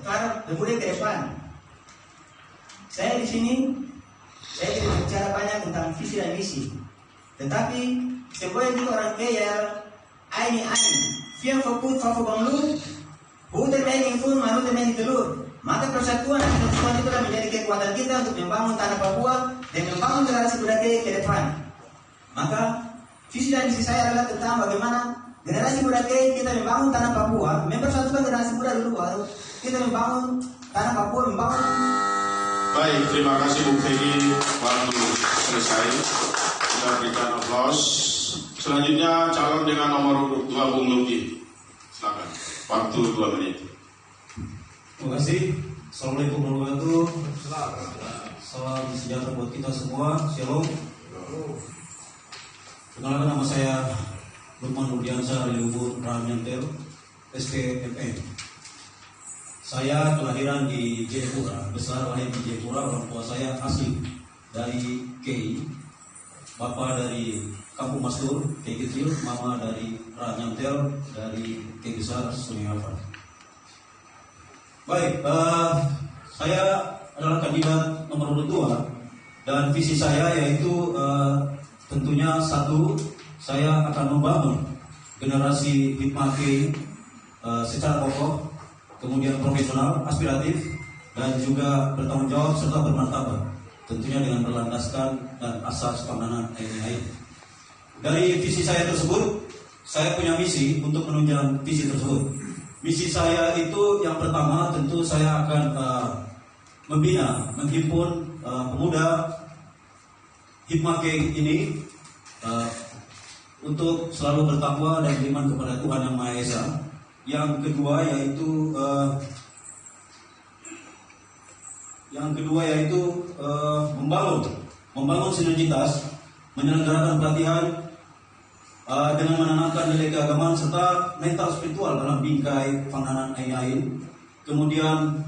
ke budaya ke depan. Saya di sini saya tidak bicara banyak tentang visi dan misi, tetapi sebuah itu orang kaya ini yang fokus banglu, bukan main info malu main telur. Maka persatuan dan kesatuan itu menjadi kekuatan kita untuk membangun tanah Papua dan membangun generasi budaya ke depan. Maka visi dan misi saya adalah tentang bagaimana generasi budaya kita membangun tanah Papua, mempersatukan generasi muda dulu baru kita membangun tanah Papua, membangun. Baik, terima kasih Bung Peggy. Waktu selesai. Kita berikan aplaus. Selanjutnya calon dengan nomor urut 2 Bung Luki. Silakan. Waktu 2 menit. Terima kasih. Assalamualaikum warahmatullahi wabarakatuh. Salam sejahtera buat kita semua. Shalom. Perkenalkan, nama saya Lukman Nurdiansyah dari Ubud Ranyantel, SPMM. Saya kelahiran di Jayapura, besar lahir di Jayapura. Orang tua saya asli dari KI, bapak dari Kampung Mastur, KI kecil, mama dari Ranyantel, dari KI besar Sungai Alfa. Baik, saya adalah kandidat nomor urut 2 dan visi saya yaitu tentunya satu, saya akan membangun generasi hikmah secara kokoh, kemudian profesional, aspiratif, dan juga bertanggung jawab serta bermartabat, tentunya dengan berlandaskan dan asas keamanan TNI. Dari visi saya tersebut, saya punya misi untuk menunjang visi tersebut. Misi saya itu yang pertama tentu saya akan membina, menghimpun pemuda hikmah ini untuk selalu bertakwa dan beriman kepada Tuhan Yang Maha Esa. Yang kedua yaitu membangun sinergitas, menyelenggarakan pelatihan dengan menanamkan nilai keagamaan serta mental spiritual dalam bingkai Pangnanan Ain. Kemudian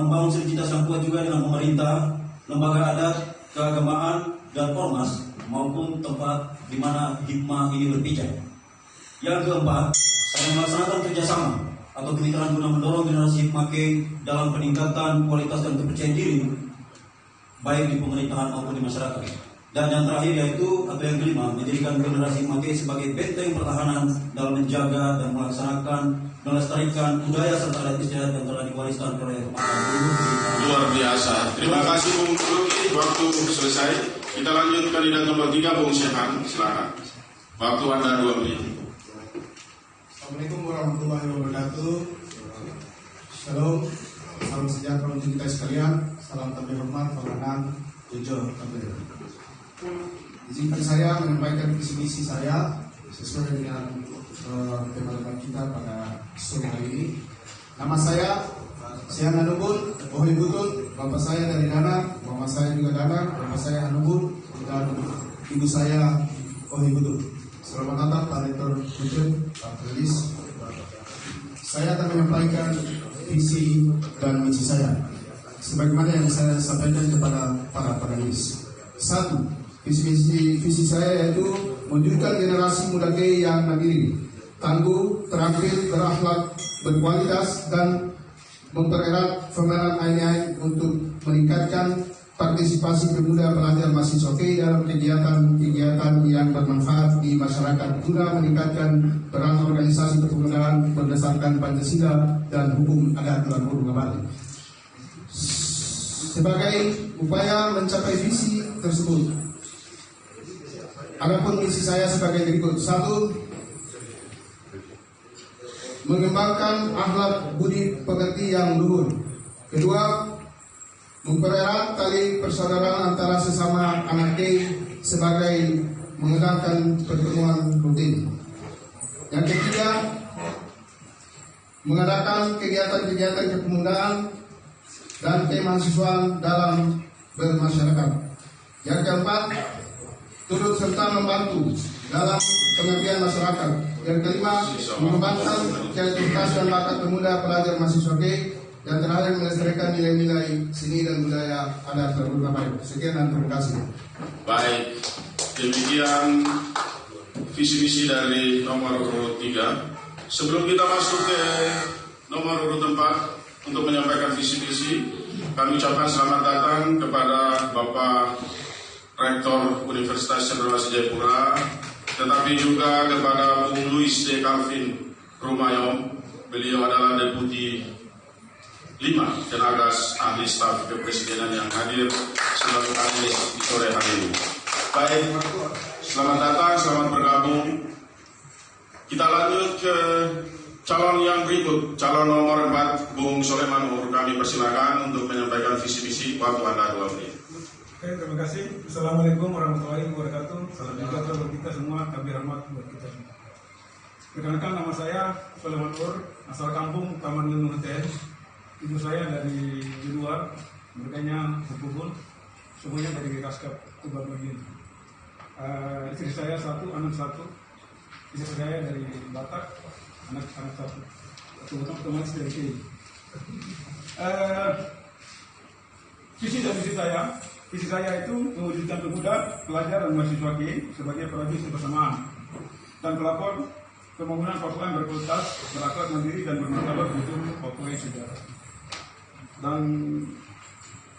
membangun sinergitas yang kuat juga dengan pemerintah, lembaga adat, keagamaan, dan ormas maupun tempat di mana hikmah ini berpijak. Yang keempat, saya melaksanakan kerjasama atau kemitraan guna mendorong generasi hikmah dalam peningkatan kualitas dan kepercayaan diri baik di pemerintahan maupun di masyarakat. Dan yang terakhir yaitu atau yang kelima, menjadikan generasi hikmah sebagai benteng pertahanan dalam menjaga dan melaksanakan melestarikan budaya serta adat istiadat yang telah diwariskan oleh luar biasa. Terima kasih Bung Luki. Waktu selesai. Kita lanjut kandidat nomor 3 Bung Syehan. Silakan. Waktu Anda 2 menit. Assalamualaikum warahmatullahi wabarakatuh. Shalom. Salam sejahtera untuk kita sekalian. Salam tabir hormat, penganan, tujuh tabir. Izinkan saya menyampaikan visi misi saya sesuai dengan tema kita pada sore hari ini. Nama saya Sian Hanubun, Ohli Butun. Bapak saya dari Dana, mama saya juga Dana, bapak saya Hanubun, dan ibu saya Ohli Butun. Selamat datang Pak Rektor Butun, Pak Felis. Saya akan menyampaikan visi dan misi saya sebagaimana yang saya sampaikan kepada para panelis. Satu, visi saya yaitu mewujudkan generasi muda yang mandiri, tangguh, terampil, berakhlak, berkualitas, dan mempererat pemahaman Ain untuk meningkatkan partisipasi pemuda pelajar mahasiswa dalam kegiatan-kegiatan yang bermanfaat di masyarakat guna meningkatkan peran organisasi kepemudaan berdasarkan Pancasila dan hukum adat dan hukum abadi. Sebagai upaya mencapai visi tersebut, adapun misi saya sebagai berikut. Satu, mengembangkan akhlak budi pekerti yang luhur. Kedua, mempererat tali persaudaraan antara sesama anak sebagai mengadakan pertemuan rutin. Yang ketiga, mengadakan kegiatan-kegiatan kepemudaan dan kemahasiswaan dalam bermasyarakat. Yang keempat, turut serta membantu dalam pengabdian masyarakat. Yang kelima, mengembangkan kreativitas dan bakat pemuda pelajar mahasiswa yang terakhir melestarikan nilai-nilai seni dan budaya adat dan baik. Sekian dan terima kasih. Baik, demikian visi-misi dari nomor urut 3. Sebelum kita masuk ke nomor urut 4, untuk menyampaikan visi misi. Kami ucapkan selamat datang kepada Bapak Rektor Universitas Cendrawasih Jayapura, tetapi juga kepada Bung Luis D. Calvin Rumayong. Beliau adalah Deputi 5 Tenagas Ahli Staf Kepresidenan yang hadir sebagai panelis di sore hari ini. Baik, selamat datang, selamat bergabung. Kita lanjut ke calon yang berikut, calon nomor 4, Bung Soleman Nur. Kami persilakan untuk menyampaikan visi misi. Waktu Anda 2 menit. Oke, terima kasih. Assalamualaikum warahmatullahi wabarakatuh. Salam sejahtera buat kita semua, kami rahmat buat kita semua. Perkenalkan, nama saya Soleman Nur, asal kampung Taman Lenung Heten. Ibu saya dari luar, mereka sepuluh, semuanya dari Raskap Tuban Bagian. Istri saya 1, anak 1. Istri saya dari Batak, anak 1. Otomatis dari sini. Visi dan misi saya. Visi saya itu mewujudkan pemuda, pelajar dan mahasiswa KI sebagai perajuan kebersamaan dan pelapor pembangunan Papua yang berkualitas, berakhlak mandiri dan bermartabat untuk Papua yang sejahtera. Dan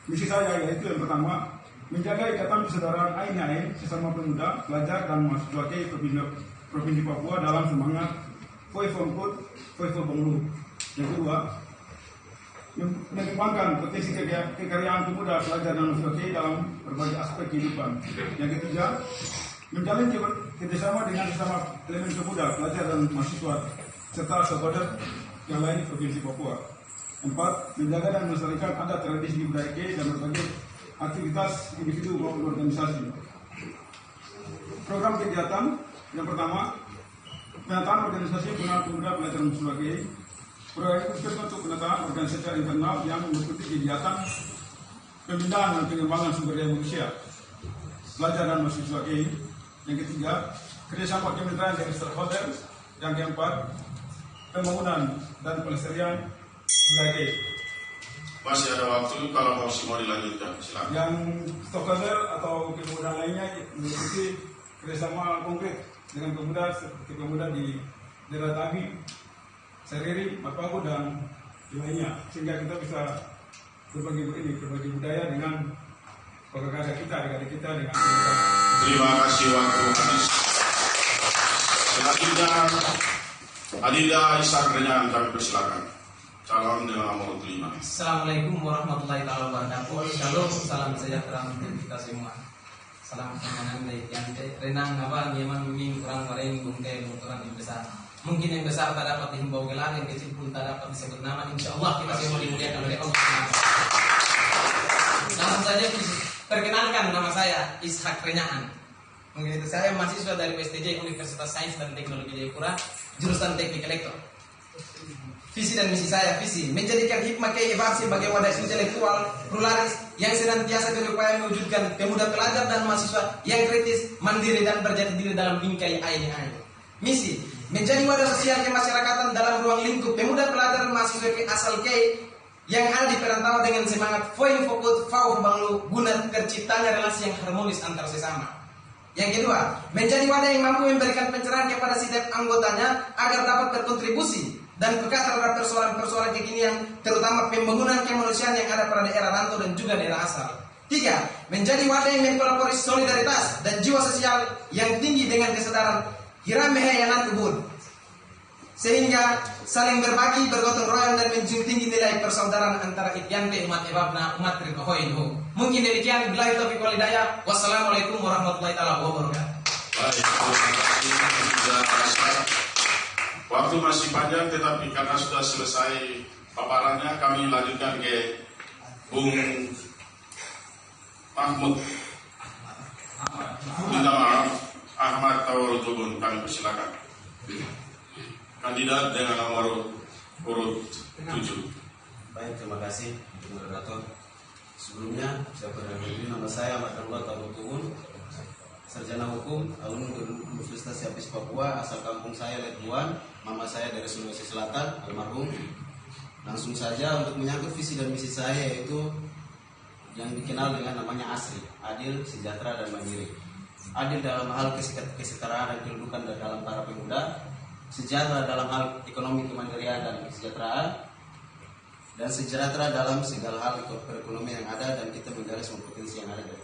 misi saya yaitu yang pertama, menjaga ikatan persaudaraan ain sesama pemuda, pelajar dan mahasiswa KI Provinsi Papua dalam semangat Foi Fomput, Foi Fobonglu. Yang kedua, mengembangkan potensi kekaryaan pemuda, pelajar dan mahasiswa dalam berbagai aspek kehidupan. Yang ketiga, menjalin kerjasama dengan sesama elemen pemuda, pelajar dan mahasiswa serta sahabat yang lain di Provinsi Papua. 4, menjaga dan melestarikan adat tradisi budaya KI dan berbagai aktivitas individu maupun organisasi. Program kegiatan yang pertama, penataan organisasi pemuda, pelajar dan mahasiswa KI. Program itu untuk penataan organisasi internal yang meliputi kegiatan pembinaan dan pengembangan sumber daya manusia, pelajar dan mahasiswa KI. Yang ketiga, kerjasama kemitraan dengan stakeholder. Yang keempat, pembangunan dan pelestarian budaya KI. Masih ada waktu kalau mau dilanjutkan, silakan. Yang stakeholder atau pembangunan lainnya meliputi kerjasama konkret dengan pemuda seperti pemuda di daerah Tabi, Seriri, Mapagu dan lainnya, sehingga kita bisa berbagi budaya dengan keluarga kita, adik-adik kita dengan kita. Terima kasih waktu habis. Selanjutnya Adinda Ishak Renyan, kami persilakan. Calon dengan nomor 5. Assalamualaikum warahmatullahi wabarakatuh. Shalom, salam sejahtera untuk kita semua. Salam kemenangan dari Tiante. Renang apa nyaman mimin kurang goreng bungkai muturan yang besar. Mungkin yang besar tak dapat dihimbau gelar, yang kecil pun tak dapat disebut nama. Insya Allah kita semua dimuliakan oleh Allah. Langsung saja perkenalkan, nama saya Ishak Renyahan. Mungkin itu saya mahasiswa dari PSTJ Universitas Sains dan Teknologi Jayapura, jurusan Teknik Elektro. Visi dan misi saya, visi menjadikan hikmah KI sebagai wadah intelektual pluralis yang senantiasa berupaya mewujudkan pemuda, pelajar dan mahasiswa yang kritis, mandiri dan berjati diri dalam bingkai ain-ain. Misi menjadi wadah sosial kemasyarakatan dalam ruang lingkup pemuda, pelajar dan mahasiswa asal KI yang ada di perantauan dengan semangat Foi Fokut Fau Banglu guna terciptanya relasi yang harmonis antar sesama. Yang kedua, menjadi wadah yang mampu memberikan pencerahan kepada setiap anggotanya agar dapat berkontribusi dan peka terhadap persoalan-persoalan kekinian, terutama pembangunan kemanusiaan yang ada pada daerah rantau dan juga daerah asal. 3, menjadi wadah yang mempelopori solidaritas dan jiwa sosial yang tinggi dengan kesadaran hiram mehayanan ubud, sehingga saling berbagi, bergotong royong dan menjunjung tinggi nilai persaudaraan antara ityante umat ebabna umat rikohoinhu. Mungkin demikian, billahi taufiq wal hidayah. Wassalamualaikum warahmatullahi wabarakatuh. Baik, terima kasih. Waktu masih panjang, tetapi karena sudah selesai paparannya, kami lanjutkan ke Bung Mahmud. Minta maaf, Ahmad Tawarutubun, kami persilakan. Kandidat dengan nomor urut 7. Baik, terima kasih moderator. Sebelumnya saya perkenalkan, nama saya Ahmad Tawarutubun, sarjana hukum alumni Universitas Yapis Papua, asal kampung saya Letuan, mama saya dari Sulawesi Selatan, almarhum. Langsung saja untuk menyangkut visi dan misi saya, yaitu yang dikenal dengan namanya ASRI, adil, sejahtera dan mandiri. Adil dalam hal kesetaraan dan kedudukan dalam para pemuda, sejahtera dalam hal ekonomi kemandirian dan kesejahteraan, dan sejahtera dalam segala hal perekonomian yang ada, dan kita menggali semua potensi yang ada dari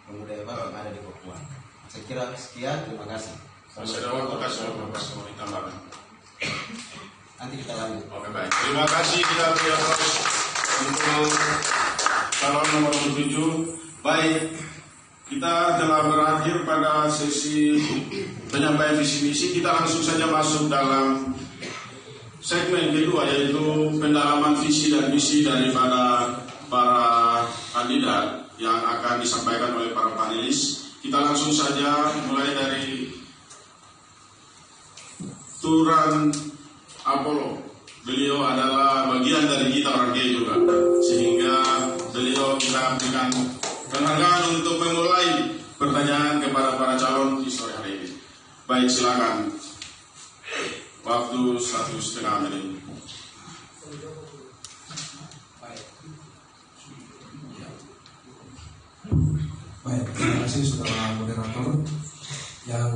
pemuda EVA yang ada di Papua. Saya kira sekian, terima kasih. Masih ada waktu kasih mau ditambahkan. Nanti kita lanjut. Oke, baik. Terima kasih, kita beri aplaus untuk calon nomor 7. Baik, kita telah berakhir pada sesi penyampaian visi misi. Kita langsung saja masuk dalam segmen kedua, yaitu pendalaman visi dan misi daripada para kandidat yang akan disampaikan oleh para panelis. Kita langsung saja mulai dari Turan Apollo. Beliau adalah bagian dari kita orang gay juga, sehingga beliau kita berikan penghargaan untuk memulai pertanyaan kepada para calon di sore hari ini. Baik, silakan. Waktu 1,5 menit. Baik, terima kasih saudara moderator yang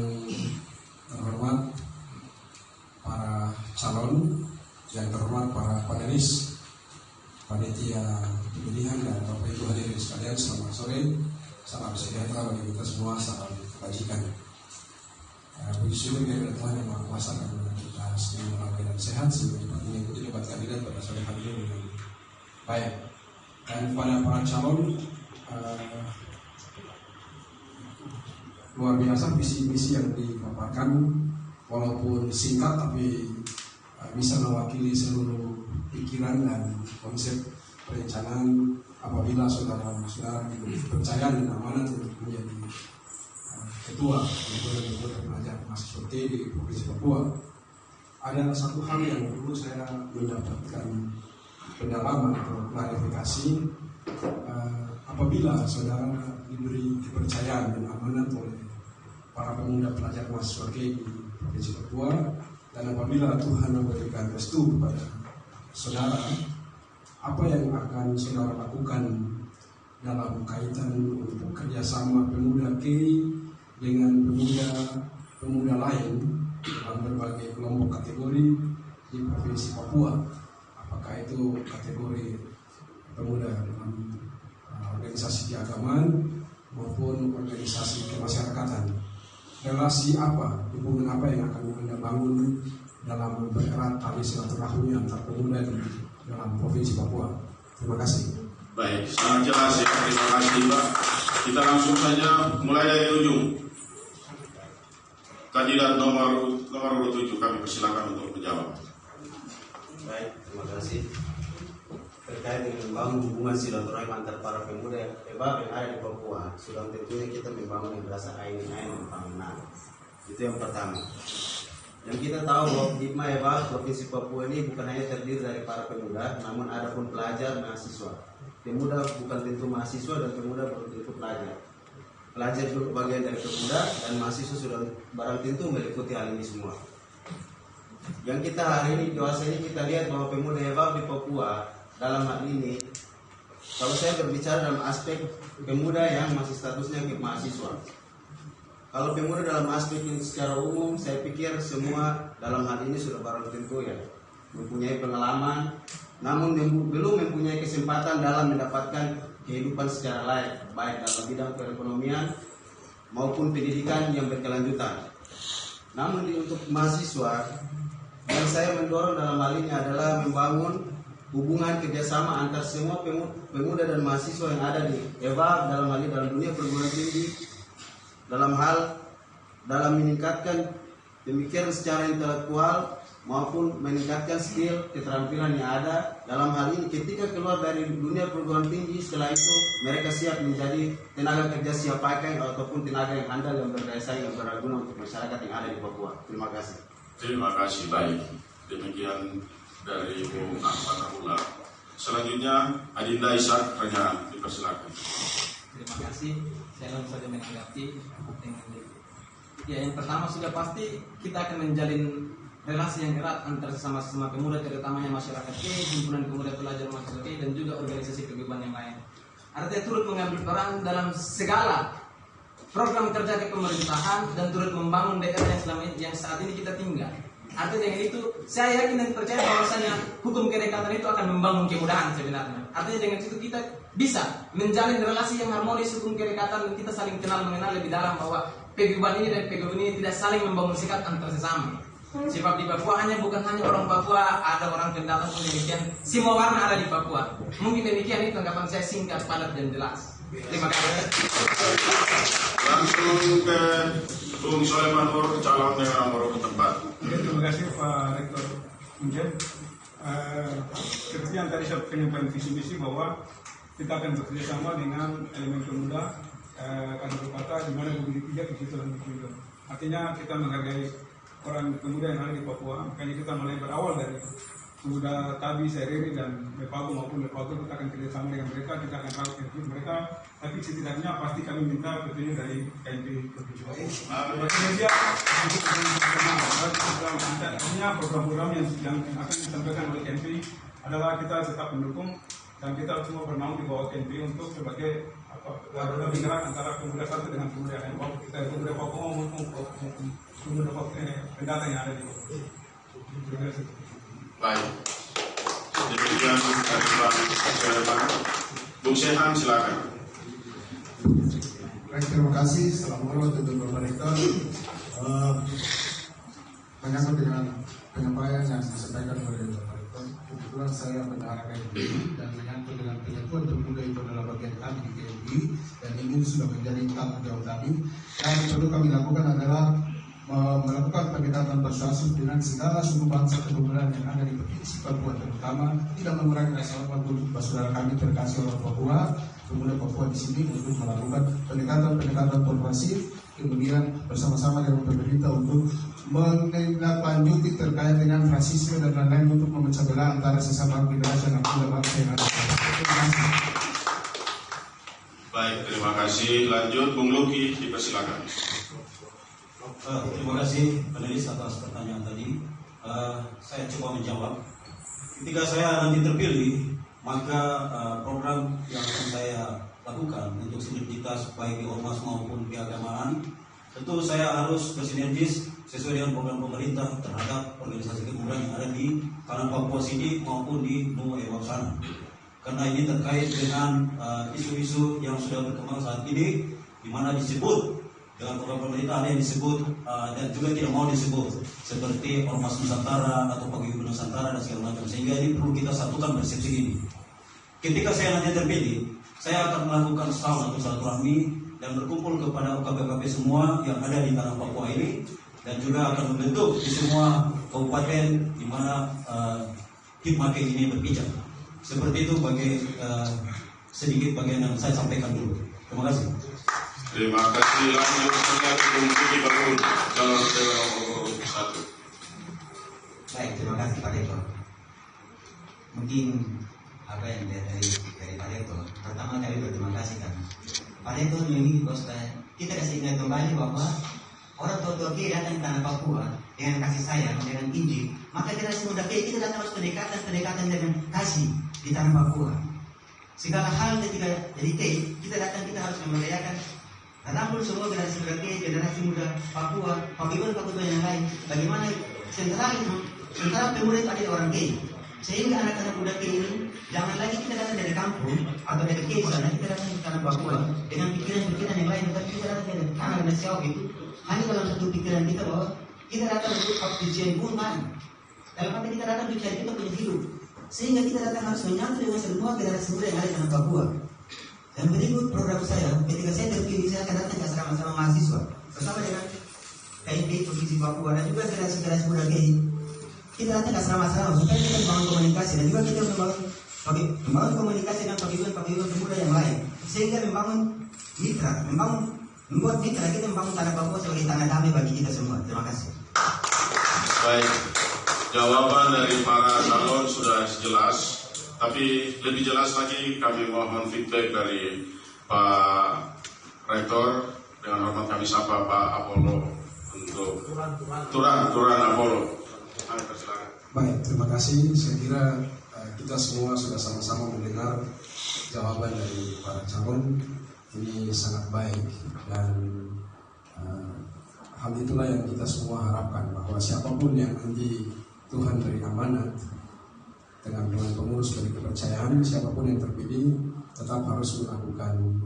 terhormat, para calon yang terhormat, para panelis, panitia pemilihan, dan Bapak Ibu hadirin sekalian, selamat sore, salam sejahtera bagi kita semua, salam kebajikan. Puji syukur kepada Tuhan yang Maha Kuasa karena kita semua dalam keadaan sehat sehingga dapat mengikuti debat kandidat pada sore hari ini dengan baik. Dan kepada para calon, luar biasa visi misi yang dipaparkan, walaupun singkat tapi bisa mewakili seluruh pikiran dan konsep perencanaan apabila saudara-saudara diberi kepercayaan dan amanat untuk menjadi ketua pelajar mahasiswa T di Provinsi Papua. Ada satu hal yang perlu saya mendapatkan pendalaman atau klarifikasi. Apabila saudara diberi kepercayaan dan amanat oleh para pemuda pelajar mahasiswa T di Provinsi Papua, dan apabila Tuhan memberikan restu kepada saudara, apa yang akan saudara lakukan dalam kaitan untuk kerjasama pemuda K dengan pemuda lain dalam berbagai kelompok kategori di Provinsi Papua? Apakah itu kategori pemuda dalam organisasi keagamaan maupun organisasi kemasyarakatan? Relasi apa, hubungan apa yang akan Anda bangun dalam mempererat tali silaturahmi antar pemuda di dalam Provinsi Papua? Terima kasih. Baik, sangat jelas ya. Terima kasih, Pak. Kita langsung saja mulai dari ujung. Kandidat nomor 7, kami persilakan untuk menjawab. Baik, terima kasih. Terkait dengan membangun hubungan silaturahmi antar para pemuda EVA yang ada di Papua, sudah tentunya kita membangun yang berasa ain dan pamenang. Itu yang pertama. Yang kita tahu bahwa Hikmah EVA Provinsi Papua ini bukan hanya terdiri dari para pemuda, namun ada pun pelajar, mahasiswa. Pemuda bukan tentu mahasiswa dan pemuda belum tentu pelajar. Pelajar juga bagian dari pemuda dan mahasiswa sudah barang tentu meliputi hal ini semua. Yang kita hari ini dewasa ini kita lihat bahwa pemuda EVA di Papua dalam hal ini, kalau saya berbicara dalam aspek pemuda yang masih statusnya mahasiswa. Kalau pemuda dalam aspek ini secara umum, saya pikir semua dalam hal ini sudah barang tentu ya mempunyai pengalaman, namun belum mempunyai kesempatan dalam mendapatkan kehidupan secara layak, baik dalam bidang perekonomian maupun pendidikan yang berkelanjutan. Namun untuk mahasiswa, yang saya mendorong dalam hal ini adalah membangun hubungan kerjasama antar semua pemuda dan mahasiswa yang ada di EVA dalam hal ini dalam dunia perguruan tinggi, dalam meningkatkan pemikiran secara intelektual maupun meningkatkan skill keterampilan yang ada. Dalam hal ini ketika keluar dari dunia perguruan tinggi, setelah itu mereka siap menjadi tenaga kerja siap pakai ataupun tenaga yang handal yang berdaya saing yang berguna untuk masyarakat yang ada di Papua. Terima kasih. Terima kasih, baik. Demikian dari Bung Ahmad Abdullah. Selanjutnya Adinda Ishak, pertanyaan dipersilakan. Terima kasih. Saya langsung saja menanggapi. Ya, yang pertama sudah pasti kita akan menjalin relasi yang erat antara sesama pemuda, terutamanya masyarakat ini, himpunan pemuda pelajar mahasiswa ini, dan juga organisasi kegiatan yang lain. Artinya turut mengambil peran dalam segala program kerja kepemerintahan dan turut membangun daerah yang saat ini kita tinggal. Artinya dengan itu saya yakin dan percaya bahwasanya hukum kedekatan itu akan membangun kemudahan sebenarnya. Artinya dengan itu kita bisa menjalin relasi yang harmonis, hukum kedekatan, dan kita saling kenal mengenal lebih dalam bahwa paguyuban ini dan paguyuban ini tidak saling membangun sikap antar sesama. Sebab di Papua bukan hanya orang Papua, ada orang pendatang pun demikian. Semua warna ada di Papua. Mungkin demikian itu tanggapan saya, singkat, padat dan jelas. Terima kasih. Langsung ke Bung Soleman Nur, calon dengan nomor tempat. Terima kasih Pak Rektor Unjen. Seperti yang tadi saya penyampaikan visi misi bahwa kita akan bekerja sama dengan elemen pemuda kader berkata di mana Budi Pijak di situ dan Budi. Artinya kita menghargai orang pemuda yang ada di Papua. Makanya kita mulai berawal dari pemuda Tabi, Seriri dan Mepago maupun Mepago, kita akan kerjasama dengan mereka, kita akan rawat interview mereka. Tapi setidaknya pasti kami minta petunjuk dari KMP Provinsi Papua. Indonesia artinya program-program yang akan disampaikan oleh KMP adalah kita tetap mendukung dan kita semua bernaung di bawah KMP untuk sebagai penggerak antara pemuda satu dengan pemuda lain, pemuda Papua maupun pemuda pendatang yang ada di Papua. Terima kasih. Baik. Demikian dari Bang Soleman. Bung Sehan, silakan. Baik, terima kasih. Assalamualaikum untuk Bapak Rektor. Menyambut dengan penyampaian yang disampaikan oleh Bapak Rektor, kebetulan saya bendahara KMI dan menyangkut dengan penyatuan pemuda itu adalah bagian kami di KMI dan ini sudah menjadi tanggung jawab kami. Dan yang perlu kami lakukan adalah melakukan pendekatan persuasif dengan segala suku bangsa kepemudaan yang ada di Provinsi Papua, terutama tidak mengurangi rasa hormat untuk saudara kami terkasih orang Papua, pemuda Papua di sini untuk melakukan pendekatan persuasif, kemudian bersama-sama dengan pemerintah untuk menindaklanjuti terkait dengan rasisme dan lain-lain untuk memecah belah antara sesama generasi dan pemuda bangsa yang ada. Terima kasih. Baik, terima kasih. Lanjut, Bung Luki, dipersilakan. Terima kasih panelis atas pertanyaan tadi. Saya coba menjawab. Ketika saya nanti terpilih, maka program yang akan saya lakukan untuk sinergitas baik di ormas maupun keagamaan, tentu saya harus bersinergis sesuai dengan program pemerintah terhadap organisasi kepemudaan yang ada di tanah Papua sini maupun di Nueva sana. Karena ini terkait dengan isu-isu yang sudah berkembang saat ini, di mana disebut dengan program pemerintah ada yang disebut dan juga tidak mau disebut seperti Ormas Nusantara atau Paguyuban Nusantara dan segala macam, sehingga ini perlu kita satukan persepsi ini. Ketika saya nanti terpilih, saya akan melakukan saun atau silaturahmi dan berkumpul kepada UKBKP semua yang ada di tanah Papua ini dan juga akan membentuk di semua kabupaten di mana Hipmake ini berpijak. Seperti itu bagi sedikit bagian yang saya sampaikan dulu. Terima kasih. Terima kasih. Lanjut saja Bung Suki Bangun, calon nomor 1. Baik, terima kasih Pak Rektor. Mungkin apa yang dari Pak Rektor, pertama kali berterima kasih kan. Pak Rektor ini kita kasih ingat kembali bahwa orang tua-tua kita datang ke tanah Papua dengan kasih sayang, dengan Injil, maka generasi muda kita datang harus pendekatan dengan kasih di tanah Papua. Segala hal ketika jadi kita datang, kita harus memberdayakan rangkul semua generasi muda Papua, Papua yang lain. Bagaimana sentral pemuda itu ada orang gay, sehingga anak-anak muda ini jangan lagi kita datang dari kampung atau dari gay sana, kita datang ke tanah Papua dengan pikiran-pikiran yang lain, tapi kita datang dari tanah dan siau itu hanya dalam satu pikiran kita bahwa kita datang untuk tujuan bukan dalam arti kita datang tujuan kita punya hidup, sehingga kita datang harus menyatu dengan semua generasi muda yang ada di tanah Papua. Dan berikut program saya, ketika saya terpilih, saya akan datang ke asrama-asrama mahasiswa bersama dengan KMP Provinsi Papua dan juga generasi muda GI. Kita datang ke asrama-asrama supaya kita membangun komunikasi dan juga kita membangun komunikasi dengan paguyuban pemuda yang lain, sehingga membangun mitra, membuat mitra, kita membangun tanah Papua sebagai tanah damai bagi kita semua. Terima kasih. Baik, jawaban dari para calon sudah jelas. Tapi lebih jelas lagi kami mohon feedback dari Pak Rektor. Dengan hormat kami sapa Pak Apollo untuk Turan Apollo. Baik, terima kasih. Saya kira kita semua sudah sama-sama mendengar jawaban dari para calon. Ini sangat baik dan hal itulah yang kita semua harapkan, bahwa siapapun yang nanti Tuhan beri amanat dengan pengurus dari kepercayaan, siapapun yang terpilih tetap harus melakukan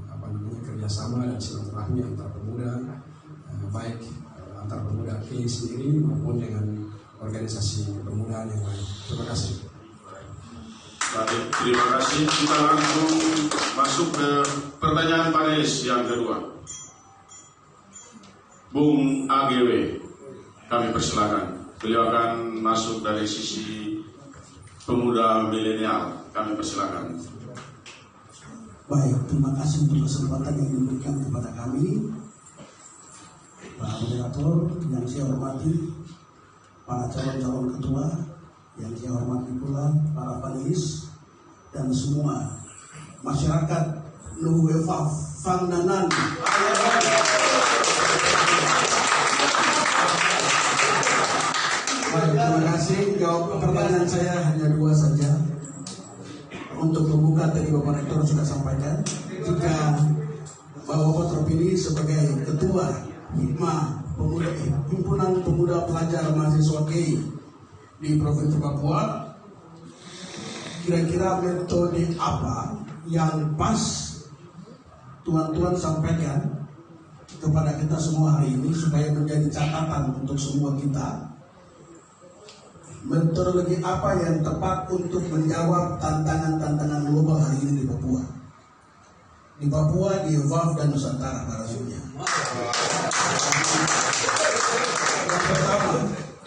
kerjasama dan silaturahmi antar pemuda, baik antar pemuda KI sendiri maupun dengan organisasi pemuda yang lain. Terima kasih. Baik, terima kasih. Kita langsung masuk ke pertanyaan panelis yang kedua. Bung AGW, kami persilakan. Beliau akan masuk dari sisi pemuda milenial. Kami persilakan. Baik, terima kasih untuk kesempatan yang diberikan kepada kami, Pak Moderator yang saya hormati, para calon-calon ketua yang saya hormati pula, para panelis dan semua masyarakat Nuwefa Fandanan. Baik, terima kasih. Jawab pertanyaan saya hanya 2 saja. Untuk membuka tadi Bapak Rektor sudah sampaikan, jika Bapak terpilih sebagai Ketua Himpunan Pemuda Pelajar Mahasiswa KI di Provinsi Papua, kira-kira metode apa yang pas Tuan-tuan sampaikan kepada kita semua hari ini supaya menjadi catatan untuk semua kita? Metodologi apa yang tepat untuk menjawab tantangan-tantangan global hari ini di Papua? Di Papua, di WAF dan Nusantara pada umumnya.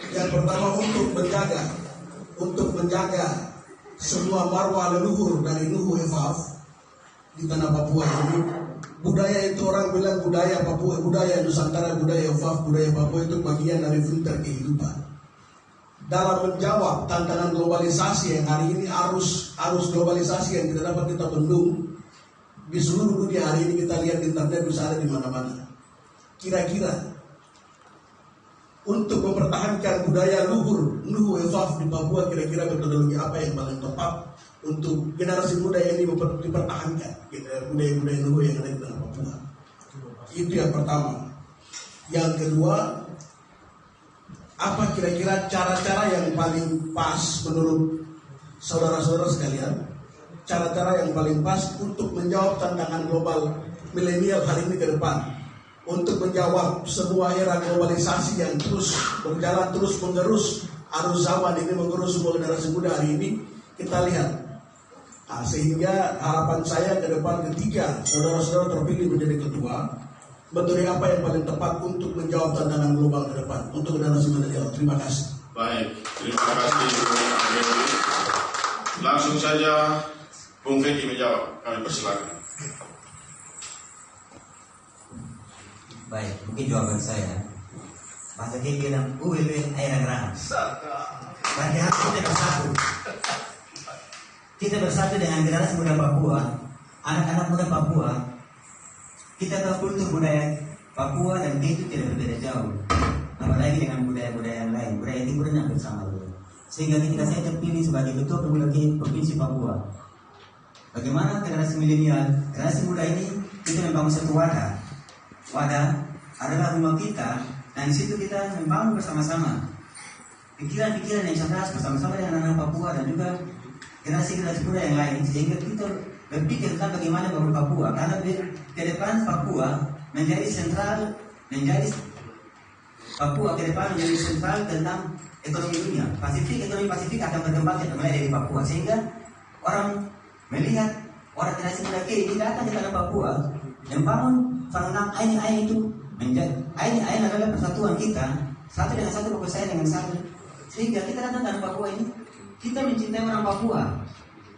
Yang pertama untuk menjaga semua marwah leluhur dari Nuhu WAF di tanah Papua ini. Budaya itu orang bilang budaya Papua, budaya Nusantara, budaya WAF, budaya Papua itu bagian dari filter kehidupan. Dalam menjawab tantangan globalisasi yang hari ini arus globalisasi yang tidak dapat kita bendung di seluruh dunia hari ini, kita lihat di internet bisa ada di mana-mana. Kira-kira untuk mempertahankan budaya luhur Nuhu WAF di Papua, kira-kira metodologi apa yang paling tepat untuk generasi muda ini dipertahankan budaya-budaya Nuhu yang ada di tanah Papua? Itu yang pertama. Yang kedua, apa kira-kira cara-cara yang paling pas menurut saudara-saudara sekalian, cara-cara yang paling pas untuk menjawab tantangan global milenial hari ini ke depan, untuk menjawab sebuah era globalisasi yang terus berjalan, terus mengerus arus zaman ini, mengerus semua generasi muda hari ini, kita lihat. Sehingga harapan saya ke depan ketika saudara-saudara terpilih menjadi ketua, metode apa yang paling tepat untuk menjawab tantangan global ke depan untuk generasi milenial? Terima kasih. Baik, terima kasih Bung AGW. Langsung saja Bung Feki menjawab. Kami persilakan. Baik, mungkin jawaban saya. Masa dia bilang, air gerah. Padahal kita bersatu. Kita bersatu dengan generasi muda Papua, anak-anak muda Papua. Kita tahu kultur budaya Papua dan itu tidak berbeda jauh, apalagi dengan budaya-budaya yang lain, budaya timur yang bersama. Sehingga ketika saya terpilih sebagai ketua pemuda Provinsi Papua, bagaimana generasi milenial, generasi muda ini kita membangun satu wadah. Wadah adalah rumah kita, dan di situ kita membangun bersama-sama pikiran-pikiran yang cerdas bersama-sama dengan anak Papua dan juga generasi-generasi muda yang lain, sehingga kita berpikir tentang bagaimana membangun Papua, karena ke depan Papua menjadi sentral, Papua ke depan menjadi sentral tentang ekonomi dunia. Ekonomi Pasifik akan berkembang mulai dari Papua, sehingga orang melihat orang generasi muda ini datang ke tanah Papua, membangun Fandanan Ain itu menjadi Ain adalah persatuan kita, satu dengan satu, Papua saya dengan satu, sehingga kita datang ke tanah Papua ini, kita mencintai orang Papua.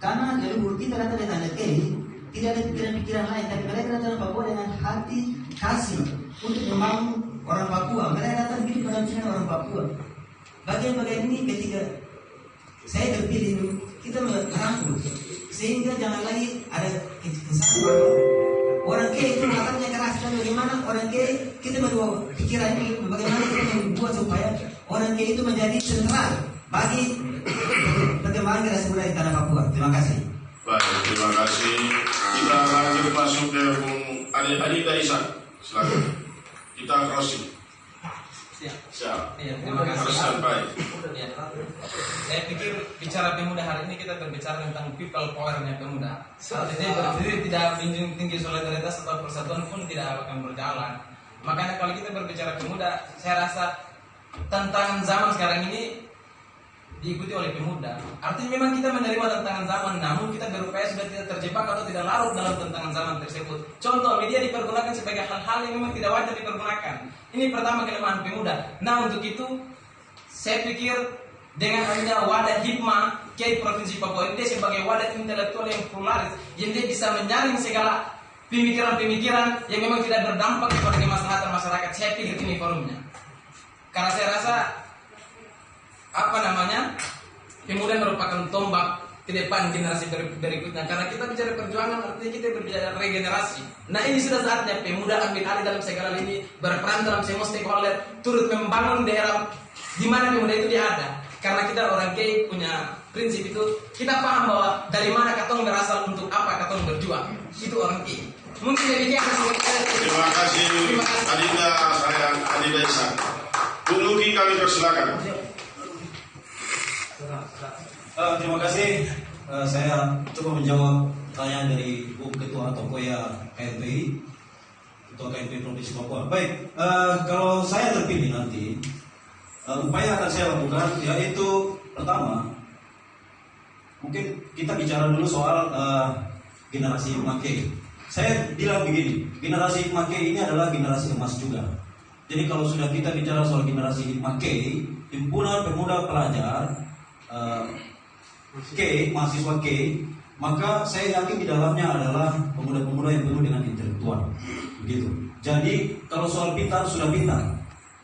Karena leluhur kita datang dari tanah KI, tidak ada pikiran-pikiran lain, tapi mereka datang ke Papua dengan hati kasih untuk membangun orang Papua. Mereka datang hidup dalam cinta orang Papua. Bagian-bagian ini ketika saya terpilih, kita merangkul, sehingga jangan lagi ada kesalahan. Orang KI itu matanya keras, dan bagaimana orang KI kita berdua pikiran ini, bagaimana kita membuat supaya orang KI itu menjadi sentral bagi perkembangan generasi muda di tanah Papua. Terima kasih. Baik, terima kasih. Kita lanjut masuk ke Bung Adi Daisan. Silakan. Kita crossing. Siap. Iya, terima kasih. Harus sampai. Ya. Saya pikir bicara pemuda hari ini kita berbicara tentang people powernya pemuda. Artinya berdiri tidak menjunjung tinggi solidaritas atau persatuan pun tidak akan berjalan. Makanya kalau kita berbicara pemuda, saya rasa tantangan zaman sekarang ini diikuti oleh pemuda. Artinya memang kita menerima tantangan zaman, namun kita berupaya sudah tidak terjebak atau tidak larut dalam tantangan zaman tersebut. Contoh, media dipergunakan sebagai hal-hal yang memang tidak wajar dipergunakan. Ini pertama kelemahan pemuda. Nah, untuk itu saya pikir dengan adanya wadah hikmah Kiai Provinsi Papua ini sebagai wadah intelektual yang pluralis, yang dia bisa menyaring segala pemikiran-pemikiran yang memang tidak berdampak kepada kemaslahatan masyarakat. Saya pikir ini forumnya. Karena saya rasa pemuda merupakan tombak ke depan generasi berikutnya. Karena kita bicara perjuangan, artinya kita berbicara regenerasi. Nah, ini sudah saatnya pemuda ambil alih dalam segala ini, berperan dalam semua stakeholder, turut membangun daerah di mana pemuda itu dia ada. Karena kita orang Kiai punya prinsip itu, kita paham bahwa dari mana katong berasal, untuk apa katong berjuang. Itu orang Kiai. Mungkin demikian. Terima kasih Adinda, sayang Adinda Isan. Bung Luki, kami persilakan. Terima kasih. Saya coba menjawab pertanyaan dari Bu Ketua atau Koya KNPI, Ketua KNPI Provinsi Papua. Baik, kalau saya terpilih nanti, upaya akan saya lakukan yaitu pertama, mungkin kita bicara dulu soal generasi Make. Saya bilang begini, generasi Make ini adalah generasi emas juga. Jadi kalau sudah kita bicara soal generasi Make, himpunan pemuda pelajar mahasiswa maka saya yakin di dalamnya adalah pemuda-pemuda yang penuh dengan intelektual, begitu. Jadi kalau soal pintar sudah pintar,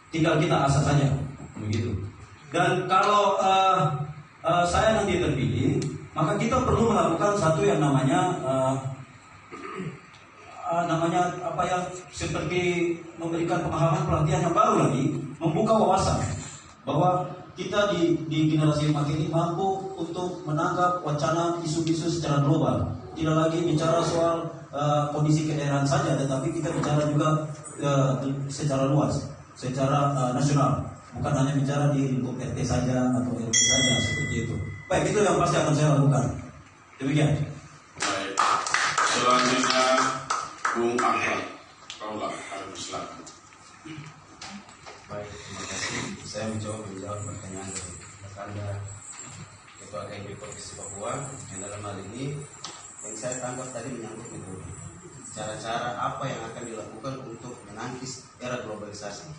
tinggal kita asah saja, begitu. Dan kalau saya nanti terpilih, maka kita perlu melakukan satu yang namanya seperti memberikan pemahaman pelatihan yang baru lagi, membuka wawasan bahwa kita di generasi Make ini mampu untuk menangkap wacana isu-isu secara global. Tidak lagi bicara soal kondisi kedaerahan saja, tetapi kita bicara juga secara luas, secara nasional. Bukan hanya bicara di lingkup RT saja atau RT saja, seperti itu. Baik, itu yang pasti akan saya lakukan. Demikian. Baik. Selanjutnya Bung Ahmad. Kaulah, kami silakan. Baik, terima kasih. Saya mencoba menjawab pertanyaan dari rekan Ketua KNPI Provinsi Papua yang dalam hal ini yang saya tangkap tadi menyangkut metode, cara-cara apa yang akan dilakukan untuk menangkis era globalisasi.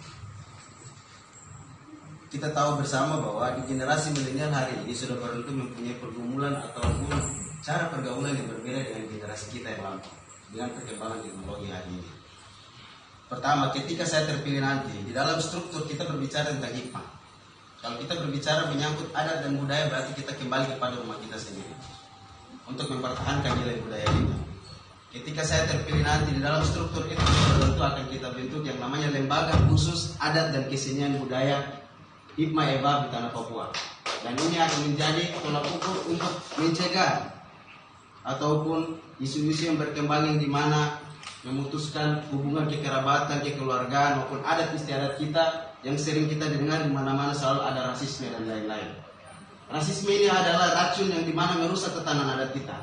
Kita tahu bersama bahwa di generasi milenial hari ini sudah tentu mempunyai pergumulan ataupun cara pergaulan yang berbeda dengan generasi kita yang lampau dengan perkembangan teknologi hari ini. Pertama, ketika saya terpilih nanti, di dalam struktur kita berbicara tentang hikmah. Kalau kita berbicara menyangkut adat dan budaya, berarti kita kembali kepada rumah kita sendiri untuk mempertahankan nilai budaya kita. Ketika saya terpilih nanti, di dalam struktur itu tentu akan kita bentuk yang namanya lembaga khusus adat dan kesenian budaya Hikmah Eba di tanah Papua. Dan ini akan menjadi tolak ukur untuk mencegah ataupun isu-isu yang berkembang yang dimana memutuskan hubungan kekerabatan, kekeluargaan maupun adat istiadat kita yang sering kita dengar di mana-mana selalu ada rasisme dan lain-lain. Rasisme ini adalah racun yang dimana merusak ketahanan adat kita.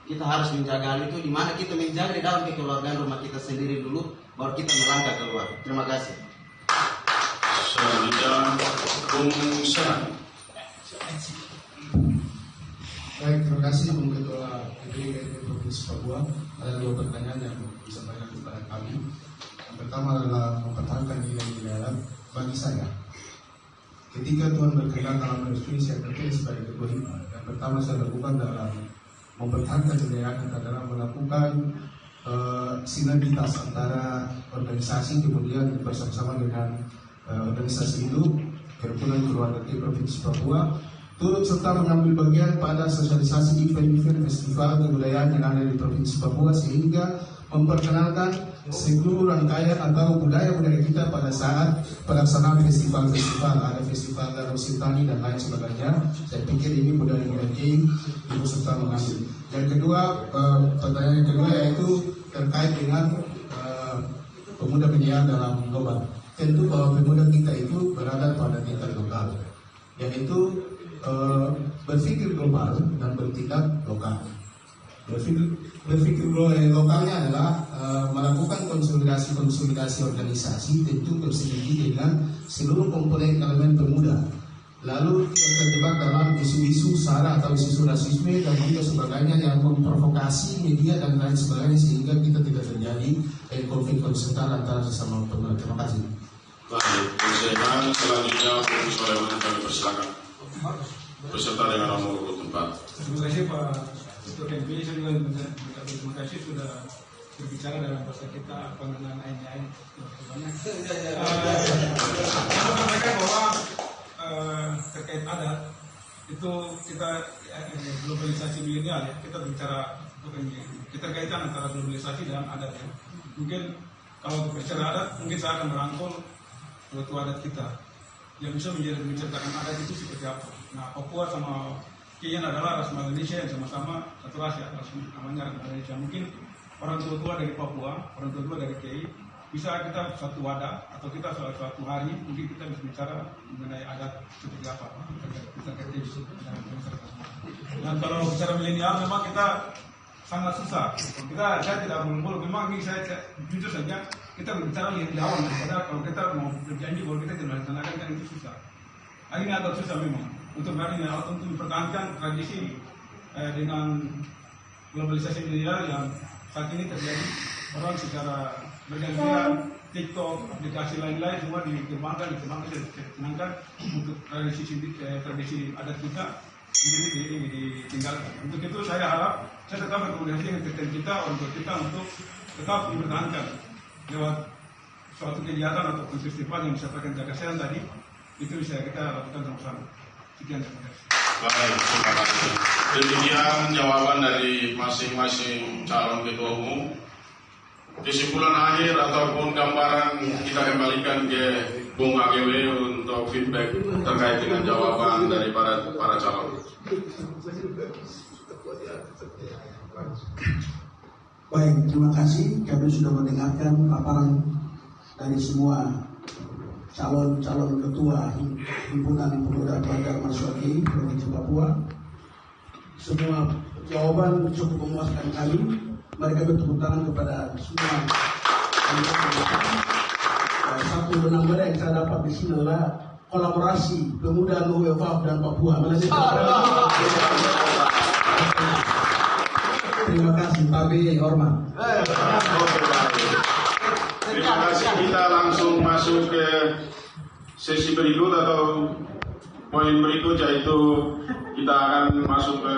Kita harus menjaga hal itu, dimana kita menjaga di dalam kekeluargaan rumah kita sendiri dulu, baru kita melangkah keluar. Terima kasih. Selanjutnya Bung Sehan. Baik, terima kasih Bung Ketua KNPI Provinsi Papua. Ada dua pertanyaan yang disampaikan kepada kami. Yang pertama adalah mempertahankan nilai-nilai bagi saya. Ketika Tuhan berkenan dalam resmi saya terpilih sebagai ketua hikmah, yang pertama saya lakukan dalam mempertahankan nilai adalah melakukan sinergitas antara organisasi kemudian bersama-sama dengan organisasi induk Himpunan Keluarga di Provinsi Papua turut serta mengambil bagian pada sosialisasi event-event festival kebudayaan yang ada di Provinsi Papua sehingga memperkenalkan seluruh rangkaian atau budaya-budaya kita pada saat pelaksanaan festival-festival, ada festival Danau Sentani dan lain sebagainya. Saya pikir ini budaya-budaya ibu serta mengambil. Yang kedua, pertanyaan yang kedua yaitu terkait dengan pemuda penyiar dalam global. tentu bahwa pemuda kita itu berada pada tingkat lokal, yaitu berpikir global dan bertindak lokal. Berpikir lokalnya adalah melakukan konsolidasi organisasi, tentu bersinergi dengan seluruh komponen elemen pemuda. Lalu tidak terjebak dalam isu-isu sara atau isu rasisme dan juga sebagainya yang memprovokasi media dan lain sebagainya, sehingga kita tidak terjadi konflik horizontal antara sesama pemuda. Terima kasih. Baik, persilakan selanjutnya untuk sore kami persilakan. Peserta dengan nomor urut 4. Terima kasih Pak Ketua KMP. Saya juga terima kasih sudah berbicara dalam bahasa kita pengenalan ain-ain. Saya sampaikan bahwa terkait adat itu kita globalisasi milenial ya, kita berbicara keterkaitan antara globalisasi dan adat ya. Mungkin kalau berbicara adat, mungkin saya akan merangkul suatu adat kita yang bisa menceritakan adat itu seperti apa. Nah, Papua sama Kian adalah ras Malaysia yang sama-sama satu ras ya, namanya ras Malaysia. Mungkin orang tua dari Papua, orang tua dari KI, bisa kita satu wadah atau kita suatu hari mungkin kita bisa bicara mengenai adat seperti apa terkait isu dalam masyarakat. Dan kalau bicara milenial memang kita sangat susah. Saya tidak muluk-muluk. Memang ini saya jujur saja kita berbicara lebih awal daripada kalau kita mau berjanji bahwa kita tidak laksanakan kan itu susah. Ini agak susah memang untuk mempertahankan tradisi dengan globalisasi milenial yang saat ini terjadi. Orang secara bergantian TikTok, aplikasi lain-lain semua dikembangkan untuk tradisi adat kita ini ditinggalkan. Untuk itu saya harap saya tetap berkomunikasi dengan TTN kita untuk tetap dipertahankan lewat suatu kegiatan atau festival yang disampaikan Jagasean tadi, itu bisa kita lakukan sama-sama. Sekian, terima kasih. Baik, terima kasih. Demikian jawaban dari masing-masing calon ketua umum. Kesimpulan akhir ataupun gambaran kita kembalikan ke Bung AGW untuk feedback terkait dengan jawaban dari para calon. Baik, terima kasih. Kami sudah mendengarkan paparan dari semua calon-calon ketua himpunan pemuda pelajar Maswaki Provinsi Papua. Semua jawaban cukup memuaskan kami. Mari kami tepuk tangan kepada semua. Satu benang merah yang saya dapat di sini adalah kolaborasi pemuda Nuwefaf dan Papua. Terima kasih, Tabi hormat. Terima kasih. Kita langsung masuk ke sesi berikut atau poin berikut, yaitu kita akan masuk ke,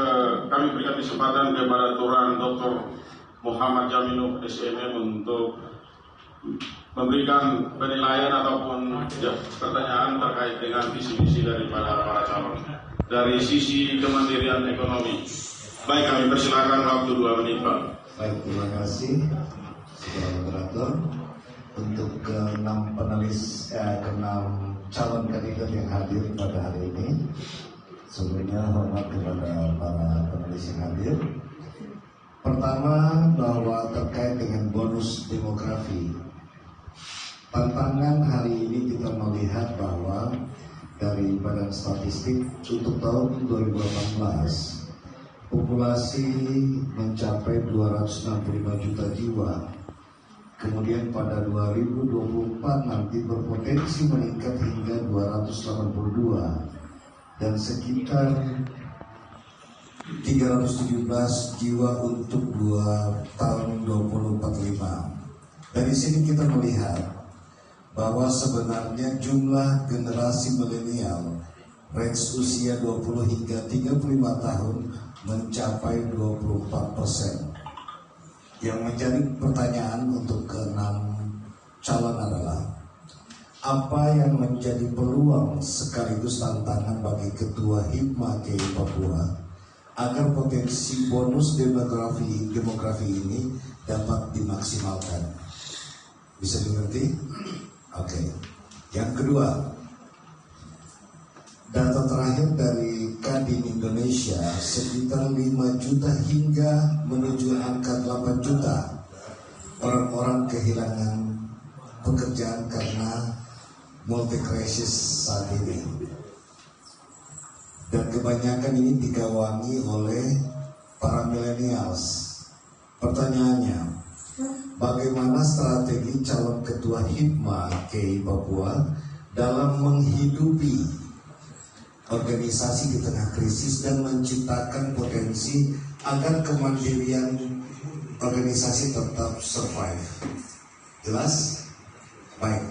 kami berikan kesempatan kepada Turan Dr. Muhammad Jaminuh SMM untuk memberikan penilaian ataupun pertanyaan terkait dengan visi-misi dari para calon dari sisi Kementerian Ekonomi. Baik, kami persilakan waktu 2 menit, Pak. Baik, terima kasih Saudara Moderator. Untuk ke-6 panelis, ke-6 calon kandidat yang hadir pada hari ini, sebelumnya hormat kepada para panelis yang hadir. Pertama, bahwa terkait dengan bonus demografi, tantangan hari ini kita melihat bahwa dari Badan Statistik untuk tahun 2018 populasi mencapai 265 juta jiwa. Kemudian pada 2024 nanti berpotensi meningkat hingga 282 dan sekitar 317 jiwa untuk 2 tahun 2045. Dari sini kita melihat bahwa sebenarnya jumlah generasi milenial range usia 20 hingga 35 tahun mencapai 24%. Yang menjadi pertanyaan untuk ke-6 calon adalah apa yang menjadi peluang sekaligus tantangan bagi Ketua Hipma KI Papua agar potensi bonus demografi ini dapat dimaksimalkan. Bisa dimengerti? Oke. Yang kedua, data terakhir dari Kadin Indonesia sekitar 5 juta hingga menuju angka 8 juta orang-orang kehilangan pekerjaan karena multikrisis saat ini. Dan kebanyakan ini digawangi oleh para millennials. Pertanyaannya, bagaimana strategi calon ketua HIPMA KI Papua dalam menghidupi organisasi di tengah krisis dan menciptakan potensi agar kemandirian organisasi tetap survive? Jelas? Baik,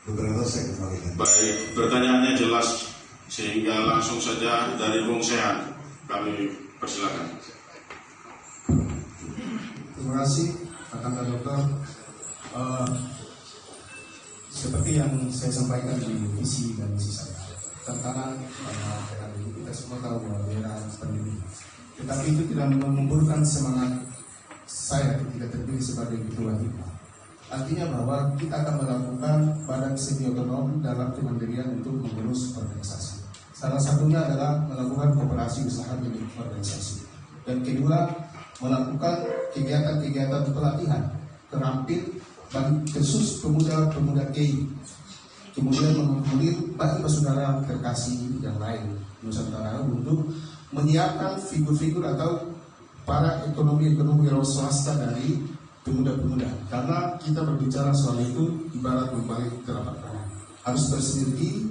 Gubernur saya kembalikan. Baik, pertanyaannya jelas sehingga langsung saja dari Bung Sehan kami persilakan. Terima kasih, Kakak Dokter. Seperti yang saya sampaikan di visi dan misi saya, tantangan dengan kita semua tahu bahwa era pandemi. Tetapi itu tidak mengumpulkan semangat saya ketika terpilih sebagai ketua HIPMA. Artinya bahwa kita akan melakukan badan semi otonom dalam kemandirian untuk mengurus organisasi. Salah satunya adalah melakukan kooperasi usaha milik organisasi. Dan kedua, melakukan kegiatan-kegiatan pelatihan terampil bagi khusus pemuda-pemuda KI. Kemudian mengakomodir bagi saudara terkasih yang lain Nusantara untuk menyiapkan figur-figur atau para ekonomi swasta dari pemuda-pemuda. Karena kita berbicara soal itu ibarat membalik telapak tangan. Harus bersinergi,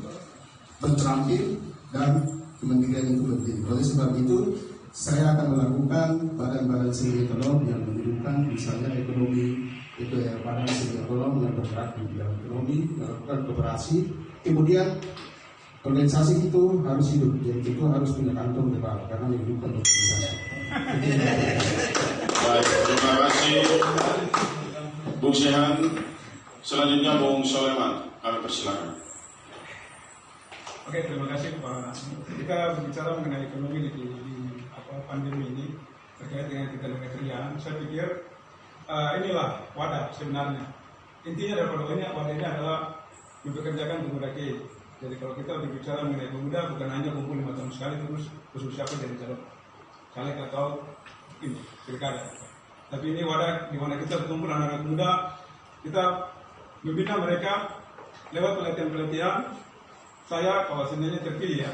berterampil, dan kemandirian itu penting. Oleh sebab itu, saya akan melakukan badan-badan semi otonom yang menghidupkan misalnya ekonomi itu ya, badan semi otonom yang bergerak di bidang ekonomi, melakukan kooperasi. Kemudian organisasi itu harus hidup, jadi itu harus punya kantong depan karena menghidupkan organisasi. Baik, terima kasih Bung Sehan. Selanjutnya Bung Soleman, kami persilakan. Oke, terima kasih Pak. Kita berbicara mengenai ekonomi di pandemi ini terkait dengan ketenagakerjaan. Saya pikir inilah wadah sebenarnya. Intinya daripada wadah ini adalah mempekerjakan pemuda KI. Jadi kalau kita berbicara mengenai pemuda, bukan hanya kumpul 5 tahun sekali terus khusus siapa jadi calon caleg atau ini pilkada. Tapi ini wadah di mana kita berkumpul anak-anak muda, kita membina mereka lewat pelatihan-pelatihan. Saya kalau seandainya terpilih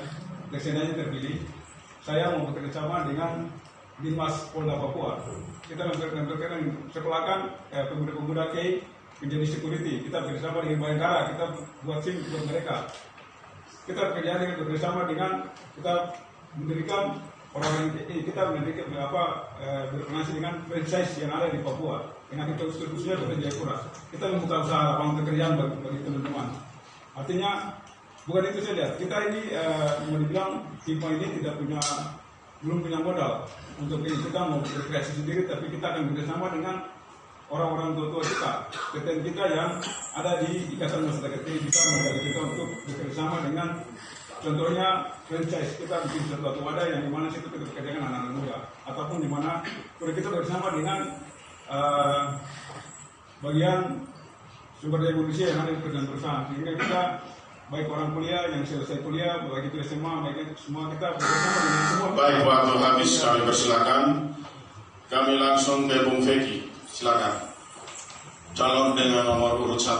saya mau bekerja sama dengan Dinas Polda Papua. Kita sekolahkan pemuda-pemuda KI menjadi security. Kita bekerjasama dengan Bayangkara, kita buat SIM buat mereka. Kita bekerjasama dengan kita mendirikan orang kita mendirikan berkoordinasi dengan franchise yang ada di Papua. Dengan kita khususnya di Jayapura. Kita membuka usaha lapangan pekerjaan bagi teman-teman. Artinya bukan itu saja. Kita ini mau dibilang HIPMA ini belum punya modal untuk ini. Kita mau berkreasi sendiri, tapi kita akan bekerjasama dengan orang-orang tua kita, PTN kita yang ada di Ikatan Masyarakat ini bisa membantu kita untuk bekerjasama dengan contohnya franchise. Kita bikin suatu wadah yang dimana situ kita bekerja dengan anak-anak muda, ataupun dimana kita bersama dengan bagian sumber daya manusia yang ada di perusahaan, sehingga kita baik orang kuliah yang selesai kuliah, baik itu SMA, baik itu semua kita bersama dengan semua. Baik, waktu habis, kami persilakan. Kami langsung ke Bung Feki, silakan. Calon dengan nomor urut 1.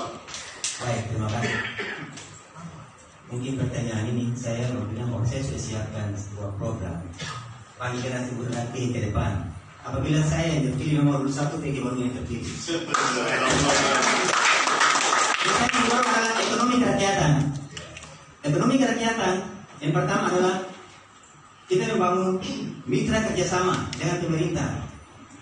Baik, terima kasih. Mungkin pertanyaan ini saya mau bilang bahwa saya sudah siapkan sebuah program panggilan Gubernur ke depan. Apabila saya yang terpilih nomor urut 1, PG baru yang terpilih. Kita adalah ekonomi kerakyatan. Ekonomi kerakyatan yang pertama adalah kita membangun mitra kerjasama dengan pemerintah.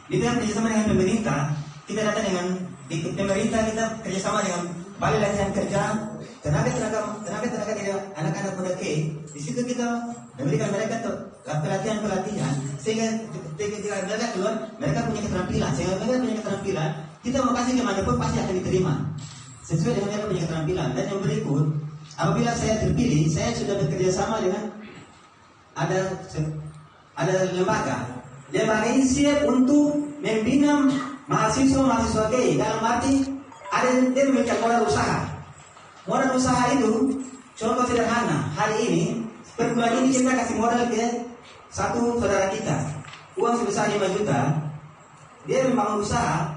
Mitra kerjasama dengan pemerintah, kita datang dengan di pemerintah kita kerjasama dengan balai latihan kerja, tenaga tidak anak-anak muda KI. Di situ kita memberikan mereka pelatihan sehingga ketika mereka keluar mereka punya keterampilan. Sehingga mereka punya keterampilan, kita mau kasih kemanapun pasti akan diterima sesuai dengan mereka punya keterampilan. Dan yang berikut, apabila saya terpilih, saya sudah bekerja sama dengan ada lembaga ini siap untuk membina mahasiswa KI. Dalam arti dia memiliki modal usaha. Modal usaha itu contoh sederhana. Hari ini per bulan ini kita kasih modal ke satu saudara kita, uang sebesar 5 juta. Dia membangun usaha,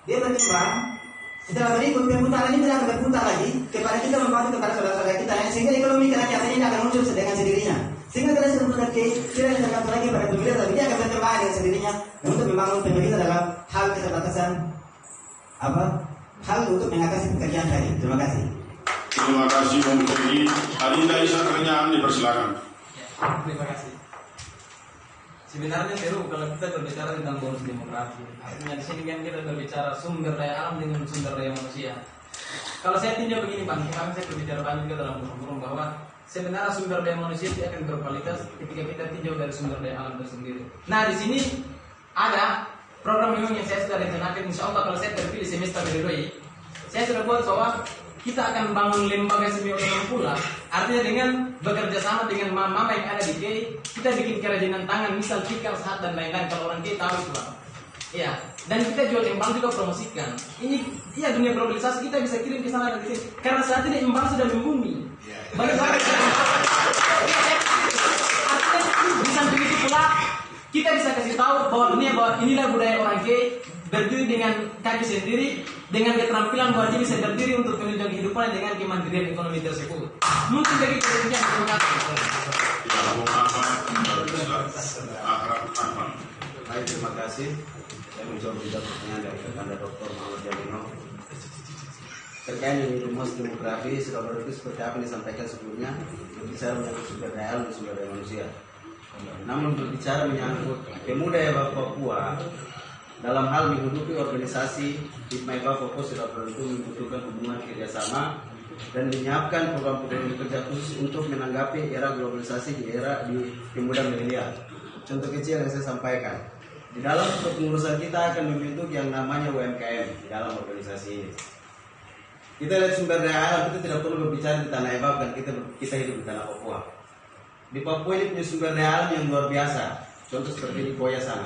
dia berkembang Setelah berikut perputaran ini akan berputar lagi kepada kita membantu kepada saudara-saudara kita lain, sehingga ekonomi kerakyatan ini akan muncul dengan sendirinya. Sehingga kita sudah mempunyai tidak tergantung lagi pada pemerintah, tapi dia akan berkembang dengan sendirinya untuk membangun pemerintah dalam hal keterbatasan hal untuk mengatasi pekerjaan tadi. Terima kasih. Terima kasih Bung Pegi. Adinda Isa Kerenyaan dipersilakan. Terima kasih. Sebenarnya Peru kalau kita berbicara tentang bonus demografi, artinya di sini kan kita berbicara sumber daya alam dengan sumber daya manusia. Kalau saya tinjau begini Bang, kemarin saya berbicara banyak juga dalam forum bahwa sebenarnya sumber daya manusia itu akan berkualitas ketika kita tinjau dari sumber daya alam itu sendiri. Nah di sini ada program memang yang saya sudah rencanakan, insya Allah kalau saya terpilih semester kedua ini, saya sudah buat bahwa kita akan bangun lembaga semi otonom pula. Artinya dengan bekerja sama dengan mama yang ada di KEI, kita bikin kerajinan tangan, misal tikar, sahat dan lain-lain. Kalau orang KEI tahu itu Pak. Ya, dan kita jual embal juga promosikan. Ini iya dunia globalisasi, kita bisa kirim ke sana dan ke sini. Karena saat ini embal sudah membumi. Bagaimana? Artinya bisa begitu pula kita bisa kasih tahu bahwa dunia bahwa inilah budaya orang KEI, berdiri dengan kaki sendiri, dengan keterampilan bahwa dia bisa berdiri untuk menunjang kehidupan dengan kemandirian ekonomi tersebut. Mungkin bagi kepentingan Baik, terima kasih. Saya mencoba menjawab pertanyaan dari rekan Dr. Muhammad Jalino terkait dengan rumus demografi. Sudah berarti seperti apa yang disampaikan sebelumnya, berbicara menyangkut sumber daya alam dan sumber daya manusia. Namun berbicara menyangkut pemuda Papua dalam hal menghidupi organisasi Hikmah Fokus sudah tentu membutuhkan hubungan kerjasama dan menyiapkan program-program kerja khusus untuk menanggapi era globalisasi di era di pemuda milenial. Contoh kecil yang saya sampaikan, di dalam pengurusan kita akan membentuk yang namanya UMKM di dalam organisasi ini. Kita lihat sumber daya alam, kita tidak perlu berbicara di tanah Ebab dan kita hidup di tanah Papua. Di Papua ini punya sumber daya alam yang luar biasa. Contoh seperti di Koya sana.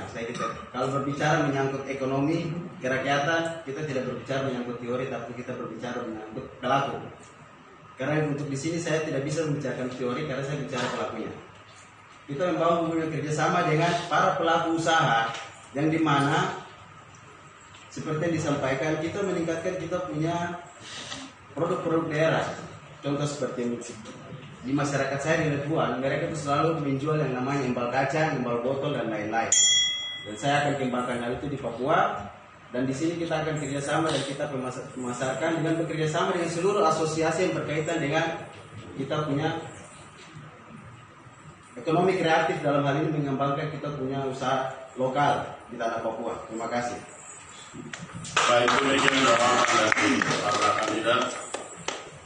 Kalau berbicara menyangkut ekonomi, kerakyatan, kita tidak berbicara menyangkut teori, tapi kita berbicara menyangkut pelaku. Karena untuk di sini saya tidak bisa membicarakan teori karena saya bicara pelakunya. Kita membangun hubungan kerjasama dengan para pelaku usaha yang dimana seperti yang disampaikan kita meningkatkan kita punya produk-produk daerah. Contoh seperti di masyarakat saya di Letuan, mereka itu selalu menjual yang namanya embal kaca, embal botol dan lain-lain. Dan saya akan kembangkan hal itu di Papua. Dan di sini kita akan kerjasama dan kita memasarkan dengan bekerjasama dengan seluruh asosiasi yang berkaitan dengan kita punya ekonomi kreatif dalam hal ini mengembangkan kita punya usaha lokal di tanah Papua. Terima kasih. Baik, demikian jawaban dari para kandidat.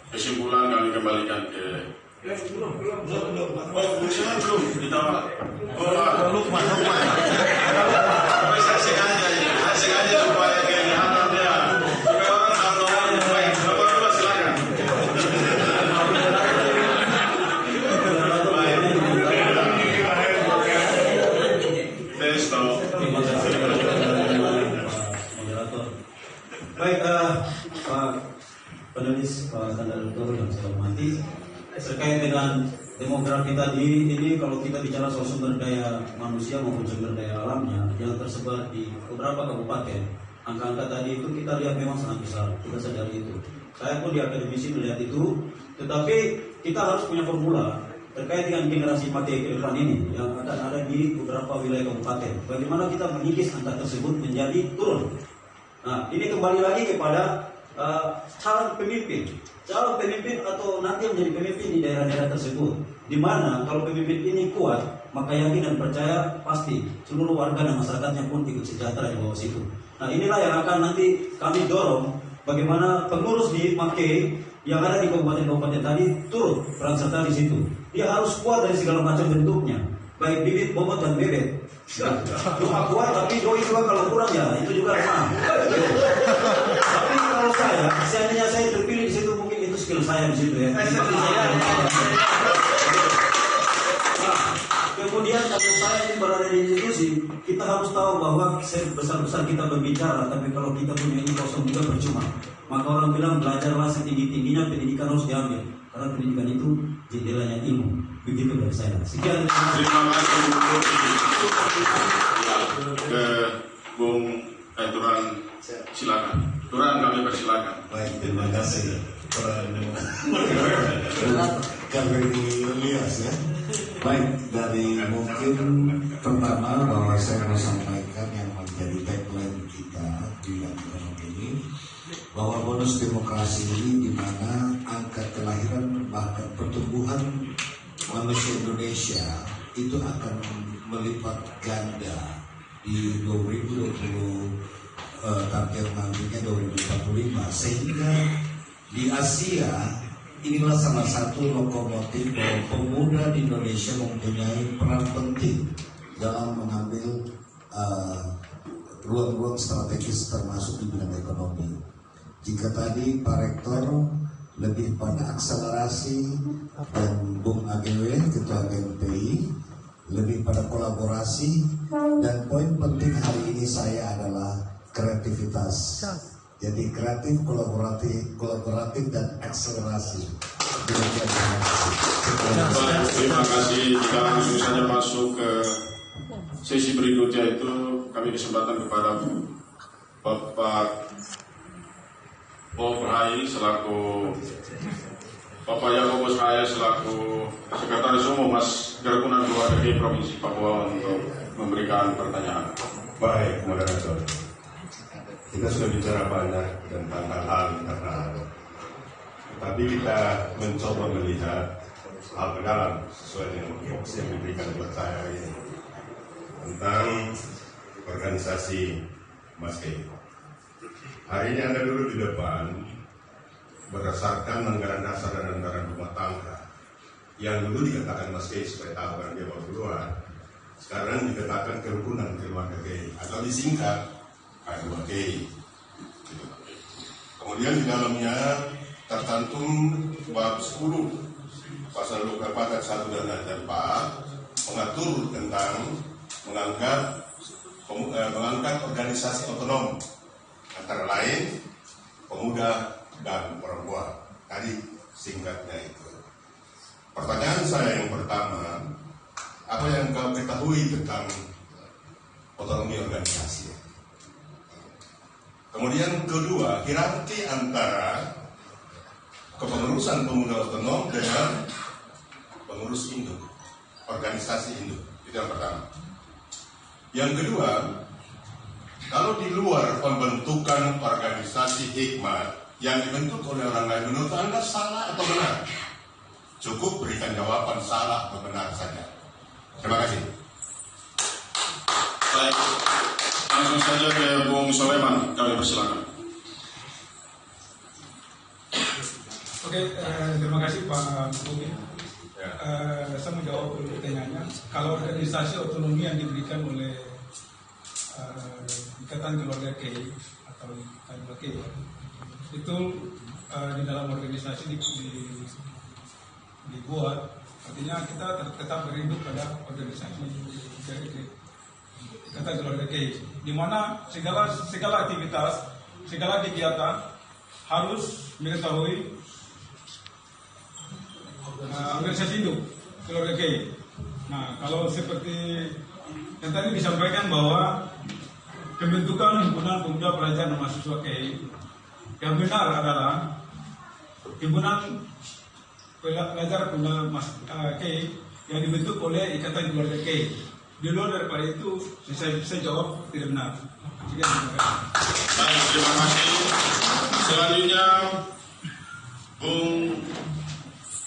Kesimpulan kami kembalikan ke belum. Ditawar. Lukman. Saya sengaja supaya kelihatan dia. Supaya orang tahu baik. Bapak silakan. Baik, Pak penulis, Pak Tanda Doktor yang saya hormati, terkait dengan demografi tadi, ini kalau kita bicara soal sumber daya manusia maupun sumber daya alamnya yang tersebar di beberapa kabupaten, angka-angka tadi itu kita lihat memang sangat besar, kita sadari itu. Saya pun di akademisi melihat itu, tetapi kita harus punya formula terkait dengan generasi mati ke depan ini yang akan ada di beberapa wilayah kabupaten. Bagaimana kita mengikis angka tersebut menjadi turun. Nah, ini kembali lagi kepada calon pemimpin atau nanti yang menjadi pemimpin di daerah-daerah tersebut. Di mana kalau pemimpin ini kuat, maka yakin dan percaya pasti seluruh warga dan masyarakatnya pun ikut sejahtera di bawah situ. Nah, inilah yang akan nanti kami dorong bagaimana pengurus di Makei yang ada di kabupaten-kabupaten tadi turut peran serta di situ. Dia harus kuat dari segala macam bentuknya, baik bibit, bobot dan bebek. Doa kuat tapi doi juga kalau kurang ya itu juga lemah. Tapi kalau seandainya saya terpilih di situ mungkin itu skill saya di situ ya. Kemudian kalau saya ini berada di institusi, kita harus tahu bahwa besar-besar kita berbicara, tapi kalau kita punya ini kosong juga percuma. Maka orang bilang belajarlah setinggi-tingginya, pendidikan harus diambil. Karena pendidikan itu jendelanya ilmu. Begitu dari saya. Sekian. Terima kasih ke Bung Turan, silakan. Turan kami persilakan. kasih. Kami Elias ya. Baik, dari mungkin pertama bahwa saya mau sampaikan yang menjadi tagline kita di bulan ini, bahwa bonus demokrasi ini di mana angka kelahiran bahkan pertumbuhan manusia Indonesia itu akan melipat ganda di 2020 target nantinya 2045, sehingga di Asia inilah salah satu lokomotif bahwa pemuda di Indonesia mempunyai peran penting dalam mengambil ruang-ruang strategis termasuk di bidang ekonomi. Jika tadi Pak Rektor lebih pada akselerasi dan Bung AGW Ketua BNPI lebih pada kolaborasi, dan poin penting hari ini saya adalah kreativitas. Jadi kreatif, kolaboratif dan akselerasi. Baik, terima kasih. Kita langsung saja masuk ke sesi berikutnya, itu kami kesempatan kepada Bapak Bob Rai selaku Bapak Yakobus Rai selaku Sekretaris Umum Mas Gerakunan Keluarga di Provinsi Papua untuk memberikan pertanyaan. Baik, moderator. Kita sudah bicara banyak tentang hal-hal internal, tapi kita mencoba melihat hal ke dalam sesuai dengan fokus yang diberikan buat saya ini tentang organisasi Maskei. Hari ini Anda duduk di depan berdasarkan anggaran dasar dan anggaran rumah tangga yang dulu dikatakan Maskei supaya tahu kan dia baru keluar. Sekarang dikatakan kerukunan keluarga gay atau disingkat K2G. Kemudian di dalamnya tercantum bab 10 pasal 24 ayat 1 dan ayat 4 mengatur tentang mengangkat organisasi otonom antara lain pemuda dan perempuan. Tadi singkatnya itu. Pertanyaan saya yang pertama, apa yang kau ketahui tentang otonomi organisasi? Kemudian kedua, hierarki antara kepengurusan pemuda otonom dengan pengurus induk, organisasi induk. Itu yang pertama. Yang kedua, kalau di luar pembentukan organisasi hikmat yang dibentuk oleh orang lain, menurut Anda salah atau benar? Cukup berikan jawaban salah atau benar saja. Terima kasih. Baik, langsung saja ke Bung Soleman, kami persilakan. Oke, terima kasih Pak Bumi. Saya menjawab pertanyaannya. Kalau organisasi otonomi yang diberikan oleh Ikatan Keluarga KI atau K2K itu di dalam organisasi dibuat, artinya kita tetap berinduk pada organisasi Ikatan Keluarga KI, di mana segala aktivitas, segala kegiatan harus mengetahui organisasi induk Keluarga KI. Nah, kalau seperti yang tadi disampaikan bahwa pembentukan himpunan pemuda pelajar dan mahasiswa KI, yang benar adalah himpunan pelajar pemuda KI yang dibentuk oleh Ikatan Keluarga KI. Di luar daripada itu, saya jawab tidak benar. Baik, terima kasih. Selanjutnya, Bung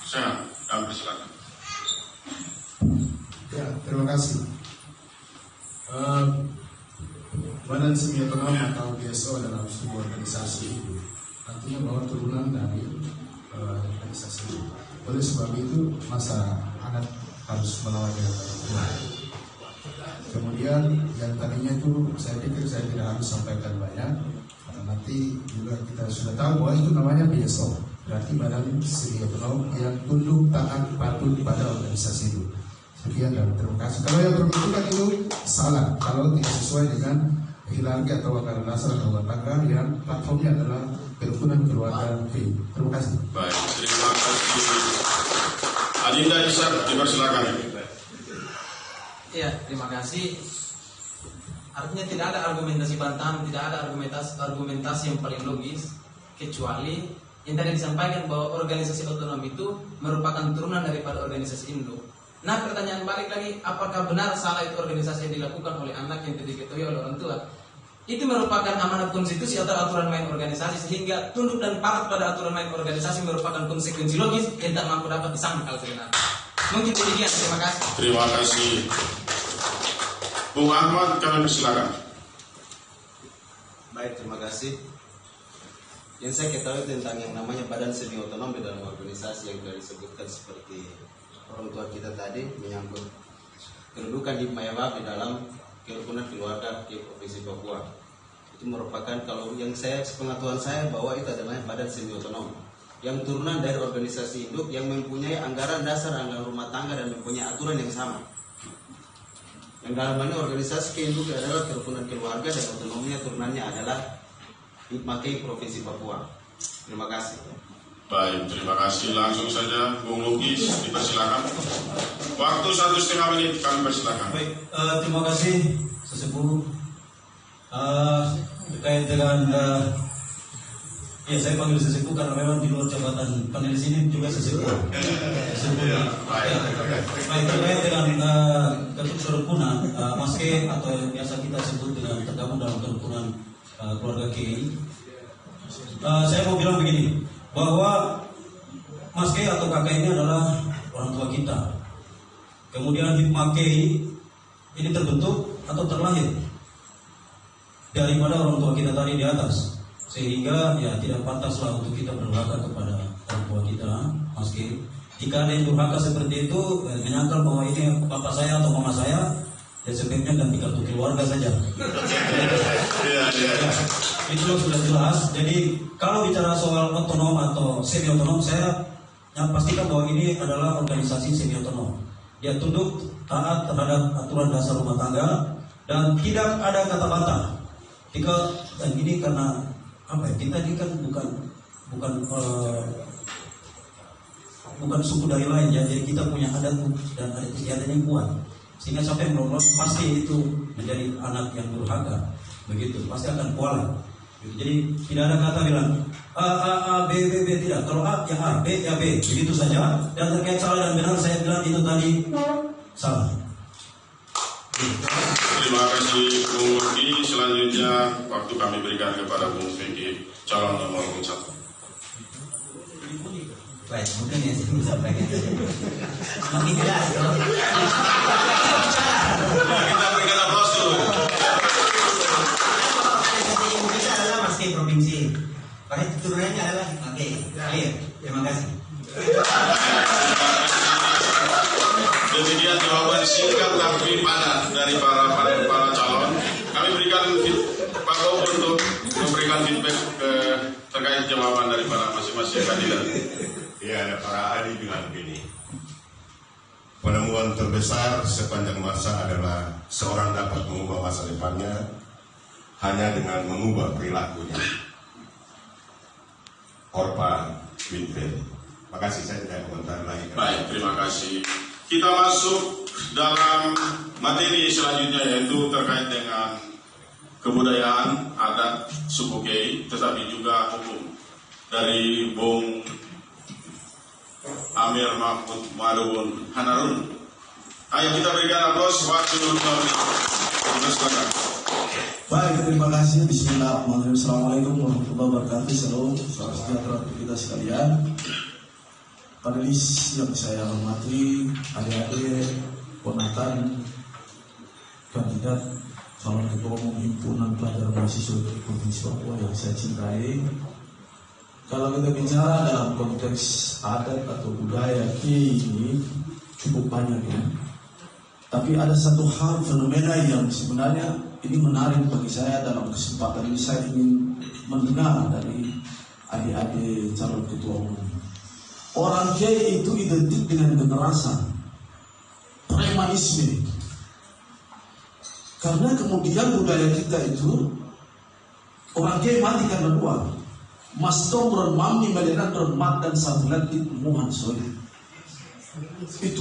Sehat, kami persilakan. Ya, terima kasih. Badan Semi Otonom atau BSO dalam sebuah organisasi itu artinya bahwa turunan dari organisasi. Oleh sebab itu, masa anak harus melawan dengan Tuhan. Kemudian yang tadinya itu saya pikir saya tidak harus sampaikan banyak, karena nanti juga kita sudah tahu bahwa itu namanya BSO, berarti Badan Semi Otonom yang tunduk taat patuh pada organisasi itu. Sekian dan terima kasih. Kalau yang pembentukan itu salah, kalau tidak sesuai dengan hierarki atau anggaran dasar atau rumah tangga yang platformnya adalah kerukunan keluarga KI. Terima kasih. Baik, terima kasih. Adinda Ishak, dipersilakan. Iya, terima kasih. Artinya tidak ada argumentasi bantahan, tidak ada argumentasi yang paling logis kecuali yang tadi disampaikan bahwa organisasi otonom itu merupakan turunan daripada organisasi induk. Nah, pertanyaan balik lagi, apakah benar salah itu organisasi yang dilakukan oleh anak yang tidak diketahui oleh orang tua? Itu merupakan amanat konstitusi atau aturan main organisasi, sehingga tunduk dan patuh pada aturan main organisasi merupakan konsekuensi logis yang tak mampu dapat disangkal sebenarnya. Mungkin demikian, terima kasih. Terima kasih. Bung Ahmad, kami persilakan. Baik, terima kasih. Yang saya ketahui tentang yang namanya badan semi otonom di dalam organisasi yang sudah disebutkan seperti orang tua kita tadi menyangkut kedudukan di Mayabab di dalam kerukunan keluarga di Provinsi Papua. Itu merupakan, kalau yang sepengetahuan saya, bahwa itu adalah badan semi otonom yang turunan dari organisasi induk yang mempunyai anggaran dasar, anggaran rumah tangga, dan mempunyai aturan yang sama. Yang dalam ini organisasi keinduk adalah kerukunan keluarga dan otonominya turunannya adalah Hipmakei Provinsi Papua. Terima kasih. Baik, terima kasih. Langsung saja Bung Lukis, dipersilakan. Waktu 1,5 menit, kami persilakan. Baik, terima kasih sesepuh. Terkait dengan ya, saya panggil sesepuh karena memang di luar jabatan panelis ini juga sesepuh. Baik, terkait dengan ketuk kerukunan Maske atau yang biasa kita sebut dengan tergabung dalam kerukunan keluarga KI. Saya mau bilang begini, bahwa Maske atau kakak ini adalah orang tua kita. Kemudian Hipmakei ini terbentuk atau terlahir daripada orang tua kita tadi di atas, sehingga ya tidak pantaslah untuk kita berlaka kepada orang tua kita, Maske. Jika ada yang durhaka seperti itu, menyangkal bahwa ini bapak saya atau mama saya, ya sebaiknya ganti kartu keluarga saja. Itu sudah jelas. Jadi kalau bicara soal otonom atau semi otonom, saya pastikan bahwa ini adalah organisasi semi otonom. Dia tunduk taat terhadap aturan dasar rumah tangga dan tidak ada kata bantah. Dan ini karena apa ya? Kita ini kan bukan suku dari lain ya. Jadi kita punya adat dan adat istiadat yang kuat. Sehingga sampai melolot pasti itu menjadi anak yang durhaka. Begitu, pasti akan kualat. Jadi tidak ada kata bilang A, B, tidak. Kalau A ya A, B ya B, begitu saja. Dan terkait salah dan benar, saya bilang itu tadi salah. Terima kasih Bung Luki. Selanjutnya waktu kami berikan kepada Bung Feki, calon nomor 1. Baik, mungkin yang saya bisa sampaikan makin jelas. Kita berikan aplaus dulu. Kita adalah Maske Provinsi. Pada turunannya adalah Hipmakei. Clear. Terima kasih. Demikian jawaban singkat tapi padat dari para calon. Kami berikan Pak Bob untuk memberikan feedback terkait jawaban dari para masing-masing kandidat. Ya, ada para ahli bilang begini. Penemuan terbesar sepanjang masa adalah seorang dapat mengubah masa depannya hanya dengan mengubah perilakunya. Korban Winfield. Makasih, saya tidak komentar lagi. Baik, terima kasih. Kita masuk dalam materi selanjutnya, yaitu terkait dengan kebudayaan, adat, suku Kei, tetapi juga hukum dari Bung Amir Mahmud Madun Hanarun. Ayo kita berikan aplaus waktu 2 menit. Baik, terima kasih. Bismillahirrahmanirrahim. Assalamualaikum warahmatullahi wabarakatuh. Salam, salam sejahtera untuk kita sekalian. Panelis yang saya hormati, adik-adik, ponakan, kandidat calon ketua umum himpunan pelajar mahasiswa Provinsi Papua yang saya cintai. Kalau kita bicara dalam konteks adat atau budaya ini cukup banyak ya. Tapi ada satu hal fenomena yang sebenarnya ini menarik bagi saya. Dalam kesempatan ini saya ingin mendengar dari adik-adik calon ketua umum. Orang Kei itu identik dengan kekerasan, premanisme. Karena kemudian budaya kita itu orang Kei mati karena dua. Mas Tom mami melihat mat dan sabulan di Muhammad Soleh. Itu